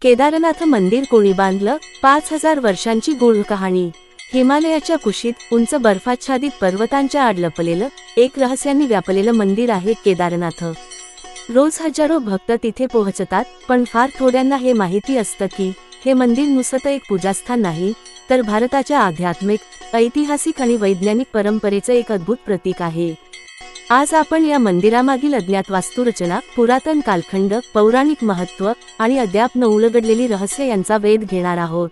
केदारनाथ मंदिर कोणी बांधलं? 5000 वर्षांची गूढ कहाणी। हिमालयाच्या कुशीत उंच बर्फाच्छादित पर्वतांच्या आड लपलेलं एक रहस्याने व्यापलेलं मंदिर आहे केदारनाथ। रोज हजारो भक्त तिथे पोहोचतात, पण फार थोड्यांना हे माहिती असतं की हे मंदिर नुसतं एक पूजास्थान नाही, तर भारताच्या आध्यात्मिक, ऐतिहासिक आणि वैज्ञानिक परंपरेचं एक अद्भुत प्रतीक आहे। आज आपण या मंदिरामागील अज्ञात वास्तुरचना, पुरातन कालखंड, पौराणिक महत्त्व आणि अद्याप न उलगडलेली रहस्य यांचा वेध घेणार आहोत।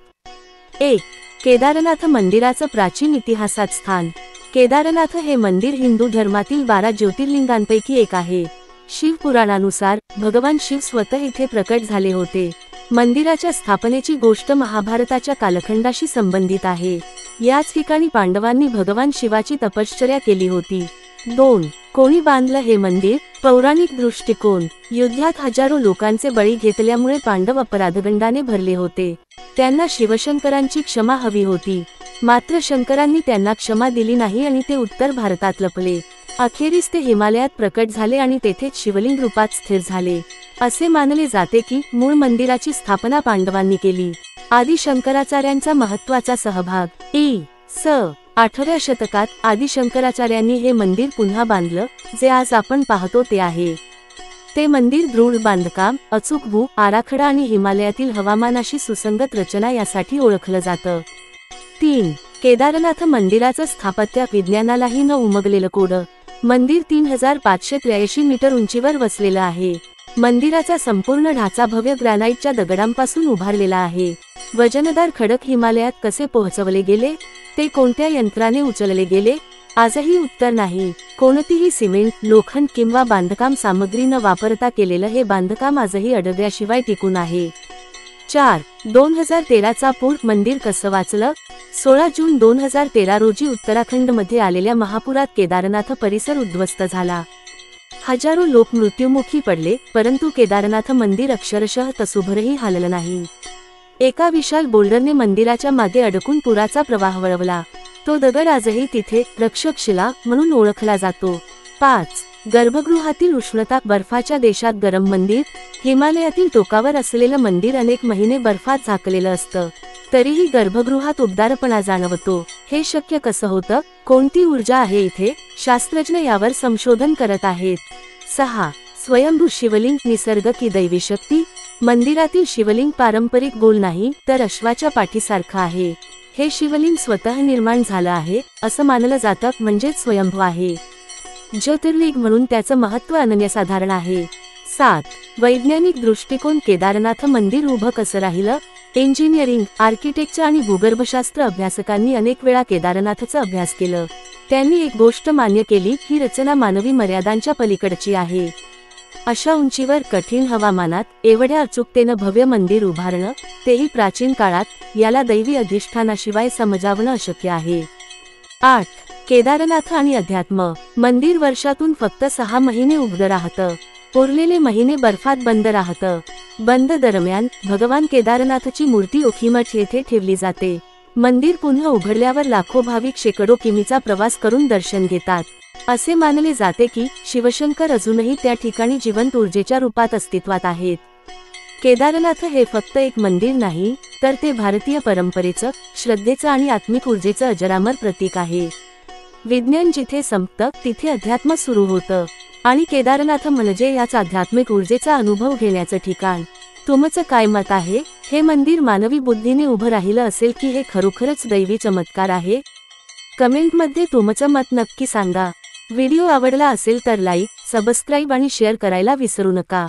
1. केदारनाथ मंदिराचं प्राचीन इतिहासात स्थान। केदारनाथ हे मंदिर हिंदू धर्मातील 12 ज्योतिर्लिंगांपैकी एक आहे। शिव पुराणानुसार भगवान शिव स्वतः इथे प्रकट झाले होते। मंदिराच्या स्थापनेची गोष्ट महाभारताच्या कालखंडाशी संबंधित आहे। याच ठिकाणी पांडवांनी भगवान शिवाची तपश्चर्या केली होती। 2. कोणी बांधलं हे मंदिर? पौराणिक दृष्टिकोन। युद्धात हजारो लोकांचे बळी घेतल्यामुळे पांडव अपराधगंडाने भरले होते। त्यांना शिवशंकरांची क्षमा हवी होती, मात्र शंकरांनी त्यांना क्षमा दिली नाही आणि ते उत्तर भारतात लपले। अखेरीस ते हिमालयात प्रकट झाले आणि तेथेच शिवलिंग रूपात स्थिर झाले। असे मानले जाते की मूळ मंदिराची स्थापना पांडवांनी केली। आदि शंकराचार्यांचा महत्त्वाचा सहभाग। इ.स. 8व्या शतकात आदि शंकराचार्यांनी हे मंदिर पुन्हा बांधलं, जे आज आपण पाहतो ते आहे। ते मंदिर दृढ बांधकाम, अचूक भू आराखडा आणि हिमालयातील हवामानाशी सुसंगत रचना यासाठी ओळखलं जातं। 3. केदारनाथ मंदिराचं स्थापत्य विज्ञानालाही न उमगलेलं कोड। मंदिर 3583 मीटर उंचीवर वसलेलं आहे। मंदिराचा संपूर्ण ढाचा भव्य ग्रॅनाइटच्या दगडांपासून उभारलेला आहे। वजनदार खडक हिमालयात कसे पोहोचवले गेले? ते कोणत्या यंत्राने उचलले गेले? आजही उत्तर नाही। कोणतीही सिमेंट, लोखंड किंवा बांधकाम सामग्री न वापरता केलेलं हे बांधकाम आजही अडगळ्याशिवाय टिकून आहे। 4. 2013चा पूर मंदिर कसं वाचलं? 16 जून 2013 रोजी उत्तराखंडमध्ये आलेल्या महापुरात केदारनाथ परिसर उद्ध्वस्त झाला। हजारो लोक मृत्युमुखी पडले, परंतु केदारनाथ मंदिर अक्षरशः तसूभरही हललं नाही। एका विशाल बोल्डरने मंदिराच्या मागे अडकून पुराचा प्रवाह वळवला। तो दगड आजही तिथे रक्षकशिला म्हणून ओळखला जातो। 5. गर्भगृहातील उष्णता। बर्फाच्या देशात गरम मंदिर। हिमालयातील टोकावर असलेलं मंदिर अनेक महिने बर्फात झाकलेलं असतं, तरीही गर्भगृहात उबदारपणा जाणवतो। हे शक्य कसं होतं? कोणती ऊर्जा आहे इथे? शास्त्रज्ञ यावर संशोधन करत आहेत। 6. स्वयंभू शिवलिंग, निसर्ग की दैवी शक्ती। मंदिरातील शिवलिंग पारंपरिक गोल नाही, तर अश्वाच्या पाठीसारखं आहे। हे शिवलिंग स्वतः निर्माण झालं आहे असं मानलं जातं, म्हणजेच स्वयंभू आहे। ज्योतिर्लिंग म्हणून त्याचं महत्त्व अनन्यसाधारण आहे। 7. वैज्ञानिक दृष्टिकोन। केदारनाथ मंदिर उभं कसं राहिलं? इंजिनिअरिंग, आर्किटेक्चर आणि भूगर्भशास्त्र अभ्यासकांनी अनेक वेळा केदारनाथचा अभ्यास केलं। त्यांनी एक गोष्ट मान्य केली, ही रचना मानवी मर्यादांच्या पलीकडची आहे। अशा उंचीवर कठीण हवामानात एवढ्या अचूकतेनं भव्य मंदिर उभारणं, तेही प्राचीन काळात, याला दैवी अधिष्ठानाशिवाय समजावणं अशक्य आहे। 8. केदारनाथ आणि अध्यात्म। मंदिर वर्षातून फक्त 6 महिने उघडं राहतं, उरलेले महिने बर्फात बंद राहतं। बंद दरम्यान भगवान केदारनाथची मूर्ती ओखीमठ येथे ठेवली जाते। मंदिर पुन्हा उघडल्यावर लाखो भाविक शेकडो किमीचा प्रवास करून दर्शन घेतात। असे मानले जाते की शिवशंकर अजूनही त्या ठिकाणी जिवंत ऊर्जेच्या रूपात अस्तित्वात आहेत। केदारनाथ हे फक्त एक मंदिर नाही, तर ते भारतीय परंपरेचं, श्रद्धेचं आणि आत्मिक ऊर्जेचं अजरामर प्रतीक आहे। विज्ञान जिथे संपतं, तिथे अध्यात्म सुरू होतं, आणि केदारनाथ म्हणजे याच आध्यात्मिक ऊर्जेचा अनुभव घेण्याचं ठिकाण। तुमचं काय मत आहे? हे मंदिर मानवी बुद्धीने उभं राहिलं असेल की हे खरोखरच दैवी चमत्कार आहे? कमेंटमध्ये तुमचं मत नक्की सांगा। व्हिडिओ आवडला असेल तर लाईक, सबस्क्राईब आणि शेअर करायला विसरू नका।